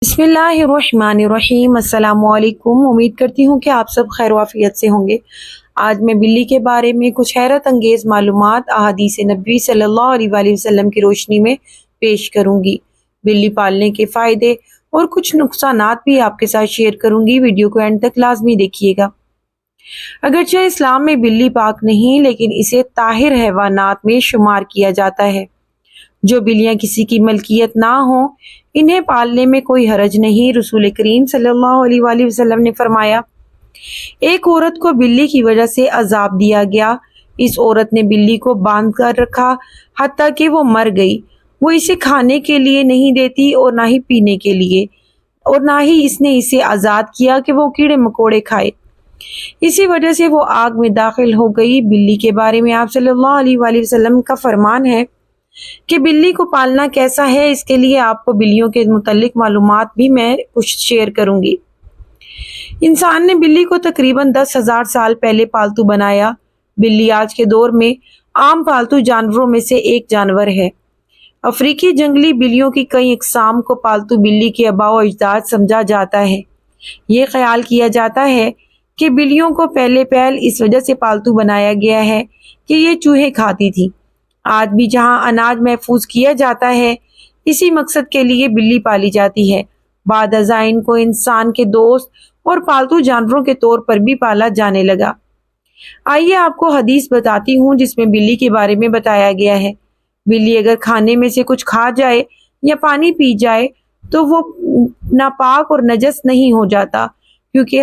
बिस्मिल्लाहिर्रहमानिर्रहीम। अस्सलामुअलैकुम। उम्मीद करती हूँ कि आप सब खैर वाफियत से होंगे। आज मैं बिल्ली के बारे में कुछ हैरत अंगेज़ मालूमात अहादीस नबी सल्लल्लाहु अलैहि वसल्लम की रोशनी में पेश करूँगी। बिल्ली पालने के फ़ायदे और कुछ नुकसानात भी आपके साथ शेयर करूँगी। वीडियो को एंड तक लाजमी देखिएगा। अगरचे इस्लाम में बिल्ली पाक नहीं, लेकिन इसे ताहिर हैवानात में शुमार किया जाता है। जो बिल्लियां किसी की मलकियत ना हो, इन्हें पालने में कोई हरज नहीं। रसूल करीम सल्लल्लाहु अलैहि वसल्लम ने फरमाया, एक औरत को बिल्ली की वजह से अजाब दिया गया। इस औरत ने बिल्ली को बांध कर रखा हत्ता कि वो मर गई। वो इसे खाने के लिए नहीं देती और ना ही पीने के लिए, और ना ही इसने इसे आज़ाद किया कि वो कीड़े मकोड़े खाए। इसी वजह से वो आग में दाखिल हो गई। बिल्ली के बारे में आप सल्लल्लाहु अलैहि वसल्लम का फरमान है कि बिल्ली को पालना कैसा है। इसके लिए आपको बिल्लियों के मुतल्लिक मालूमात भी मैं कुछ शेयर करूंगी। इंसान ने बिल्ली को तकरीबन 10,000 साल पहले पालतू बनाया। बिल्ली आज के दौर में आम पालतू जानवरों में से एक जानवर है। अफ्रीकी जंगली बिल्लियों की कई इकसाम को पालतू बिल्ली के आबाओ अजदाद समझा जाता है। ये ख्याल किया जाता है कि बिल्लियों को पहले पहल इस वजह से पालतू बनाया गया है कि ये चूहे खाती थी। आज भी जहां अनाज महफूज किया जाता है, इसी मकसद के लिए बिल्ली पाली जाती है। बाद अज़ां इनको इंसान के दोस्त और पालतू जानवरों के तौर पर भी पाला जाने लगा। आइए आपको हदीस बताती हूँ जिसमें बिल्ली के बारे में बताया गया है। बिल्ली अगर खाने में से कुछ खा जाए या पानी पी जाए तो वो नापाक और नजस नहीं हो जाता, क्योंकि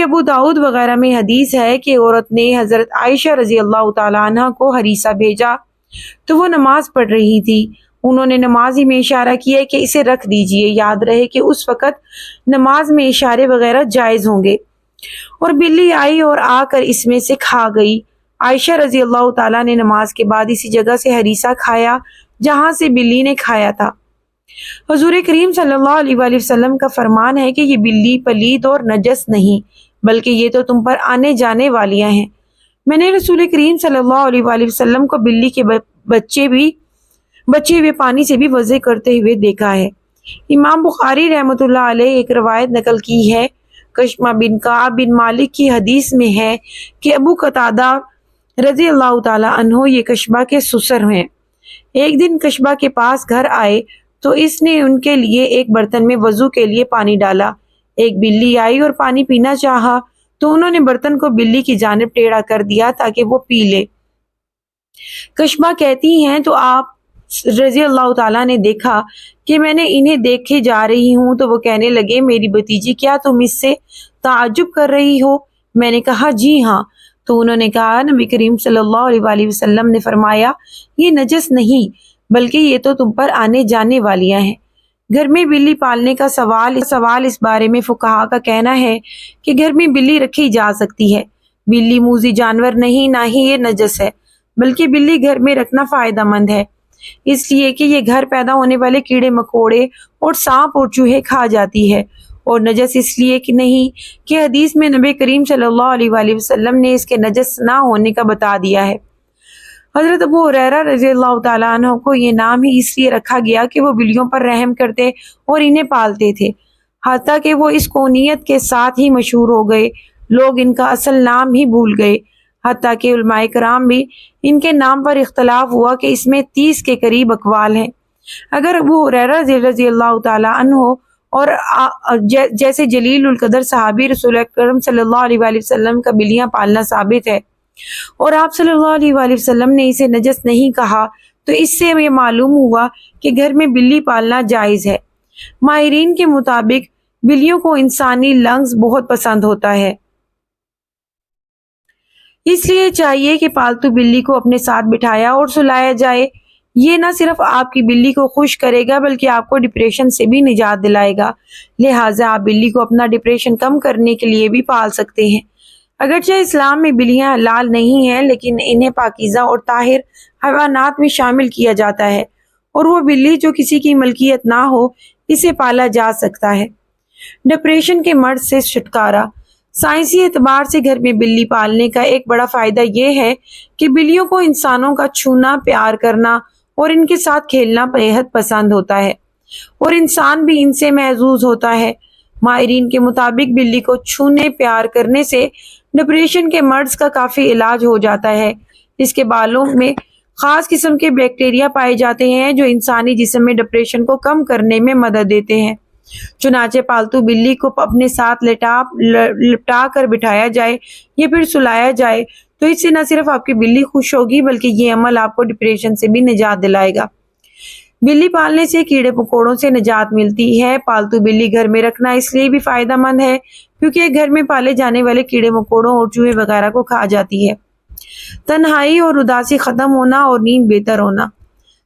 अबू दाऊद वगैरह में हदीस है कि औरत ने हजरत आयशा रजी अल्लाह तआला अन्हा को हरीसा भेजा तो वो नमाज पढ़ रही थी। उन्होंने नमाजी में इशारा किया कि इसे रख दीजिए। याद रहे कि उस वक़्त नमाज में इशारे वगैरह जायज़ होंगे। और बिल्ली आई और आकर इसमें से खा गई। आयशा रजी अल्लाह तआला ने नमाज के बाद इसी जगह से हरीसा खाया जहां से बिल्ली ने खाया था। हुजूर करीम सल्लल्लाहु अलैहि वसल्लम का फरमान है कि ये बिल्ली पलीद और नजस नहीं, बल्कि ये तो तुम पर आने जाने वालियां हैं। मैंने रसूल करीम सल्लल्लाहु अलैहि वसल्लम को बिल्ली के बचे हुए पानी से भी वज़े करते हुए देखा है। इमाम बुखारी रहमतुल्लाह अलैह एक रवायत नकल की है। कशमा बिन काब बिन मालिक की हदीस में है कि अबू कतादा रज़ी अल्लाह तआला अन्हो ये कशबा के ससुर हैं। एक दिन कशबा के पास घर आए तो इसने उनके लिए एक बर्तन में वजू के लिए पानी डाला। एक बिल्ली आई और पानी पीना चाहा तो उन्होंने बर्तन को बिल्ली की जानिब टेढ़ा कर दिया ताकि वो पी ले। कशबा कहती हैं तो आप रजी अल्लाह ताला ने देखा कि मैंने इन्हें देखे जा रही हूँ, तो वो कहने लगे, मेरी भतीजी क्या तुम इससे ताज्जुब कर रही हो? मैंने कहा जी हाँ। तो उन्होंने कहा, नबी करीम सल्लल्लाहु अलैहि वसल्लम ने फरमाया, ये नजस नहीं, बल्कि ये तो तुम पर आने जाने वालियां हैं। घर में बिल्ली पालने का सवाल इस बारे में फुकहा का कहना है कि घर में बिल्ली रखी जा सकती है। बिल्ली मूजी जानवर नहीं, ना ही ये नजस है, बल्कि बिल्ली घर में रखना फायदेमंद है, इसलिए कि ये घर पैदा होने वाले कीड़े मकोड़े और सांप और चूहे खा जाती है। और नजस इसलिए कि नहीं कि हदीस में नबी करीम सल्लल्लाहु अलैहि वसल्लम ने इसके नजस ना होने का बता दिया है। हजरत अबू हुरैरा रज़ी अल्लाह तआला अन्हु को ये नाम ही इसलिए रखा गया कि वो बिल्लियों पर रहम करते और इन्हें पालते थे, हत्ता कि वो इस कौनियत के साथ ही मशहूर हो गए। लोग इनका असल नाम ही भूल गए, हत्ता कि उलमाए कराम भी इनके नाम पर इख्तलाफ हुआ कि इसमें 30 के करीब अकवाल हैं। अगर अबू हुरैरा रज़ी अल्लाह तआला अन्हु और जैसे जलील उल कदर सहाबी रसूल अकरम सल्लल्लाहु अलैहि वसल्लम का बिल्लियां पालना साबित है और आप सल्लल्लाहु अलैहि वसल्लम ने इसे नजस नहीं कहा, तो इससे ये मालूम हुआ कि घर में बिल्ली पालना जायज़ है। माहिरीन के मुताबिक बिल्लियों को इंसानी लंग्स बहुत पसंद होता है, इसलिए चाहिए कि पालतू बिल्ली को अपने साथ बिठाया और सुलाया जाए। ये न सिर्फ आपकी बिल्ली को खुश करेगा, बल्कि आपको डिप्रेशन से भी निजात दिलाएगा। लिहाजा आप बिल्ली को अपना डिप्रेशन कम करने के लिए भी पाल सकते हैं। अगरचे इस्लाम में बिल्लियां हलाल नहीं हैं, लेकिन इन्हें पाकीज़ा और ताहिर हैवानात में शामिल किया जाता है, और वो बिल्ली जो किसी की मलकियत ना हो, इसे पाला जा सकता है। डिप्रेशन के मर्ज से छुटकारा। साइंसी एतबार से घर में बिल्ली पालने का एक बड़ा फायदा यह है कि बिल्लियों को इंसानों का छूना, प्यार करना اور ان کے ساتھ کھیلنا بےحد پسند ہوتا ہے اور انسان بھی ان سے محظوظ ہوتا ہے۔ ماہرین کے مطابق بلی کو چھونے پیار کرنے سے ڈپریشن کے مرض کا کافی علاج ہو جاتا ہے۔ اس کے بالوں میں خاص قسم کے بیکٹیریا پائے جاتے ہیں جو انسانی جسم میں ڈپریشن کو کم کرنے میں مدد دیتے ہیں۔ چنانچہ پالتو بلی کو اپنے ساتھ لپٹا کر بٹھایا جائے یا پھر سلایا جائے تو اس سے نہ صرف آپ کی بلی خوش ہوگی بلکہ یہ عمل آپ کو ڈپریشن سے بھی نجات دلائے گا۔ بلی پالنے سے کیڑے مکوڑوں سے نجات ملتی ہے۔ پالتو بلی گھر میں رکھنا اس لیے بھی فائدہ مند ہے کیونکہ گھر میں پالے جانے والے کیڑے مکوڑوں اور چوہے وغیرہ کو کھا جاتی ہے۔ تنہائی اور اداسی ختم ہونا اور نیند بہتر ہونا۔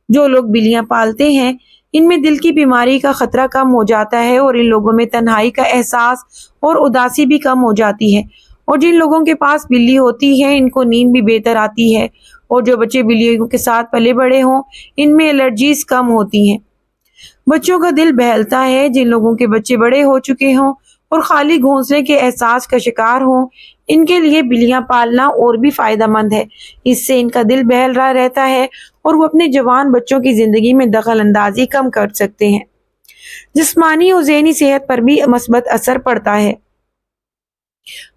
جو لوگ بلیاں پالتے ہیں ان میں دل کی بیماری کا خطرہ کم ہو جاتا ہے اور ان لوگوں میں تنہائی کا احساس اور اداسی بھی کم ہو جاتی ہے، اور جن لوگوں کے پاس بلی ہوتی ہے ان کو نیند بھی بہتر آتی ہے، اور جو بچے بلیوں کے ساتھ پلے بڑے ہوں ان میں الرجیز کم ہوتی ہیں۔ بچوں کا دل بہلتا ہے۔ جن لوگوں کے بچے بڑے ہو چکے ہوں اور خالی گھونسلے کے احساس کا شکار ہوں ان کے لیے بلیاں پالنا اور بھی فائدہ مند ہے۔ اس سے ان کا دل بہل رہا رہتا ہے اور وہ اپنے جوان بچوں کی زندگی میں دخل اندازی کم کر سکتے ہیں۔ جسمانی اور ذہنی صحت پر بھی مثبت اثر پڑتا ہے۔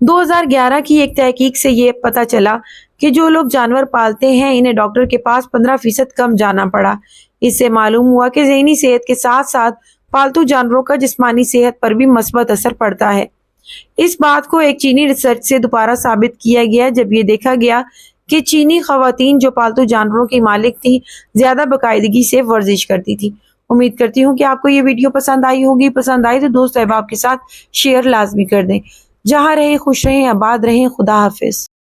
2011 کی ایک تحقیق سے یہ پتہ چلا کہ جو لوگ جانور پالتے ہیں انہیں ڈاکٹر کے پاس 15% کم جانا پڑا۔ اس سے معلوم ہوا کہ ذہنی صحت کے ساتھ ساتھ پالتو جانوروں کا جسمانی صحت پر بھی مثبت اثر پڑتا ہے۔ اس بات کو ایک چینی ریسرچ سے دوبارہ ثابت کیا گیا جب یہ دیکھا گیا کہ چینی خواتین جو پالتو جانوروں کی مالک تھیں زیادہ باقاعدگی سے ورزش کرتی تھی۔ امید کرتی ہوں کہ آپ کو یہ ویڈیو پسند آئی ہوگی۔ پسند آئی تو دوست احباب کے ساتھ شیئر لازمی کر دیں۔ جہاں رہیں خوش رہیں، آباد رہیں۔ خدا حافظ۔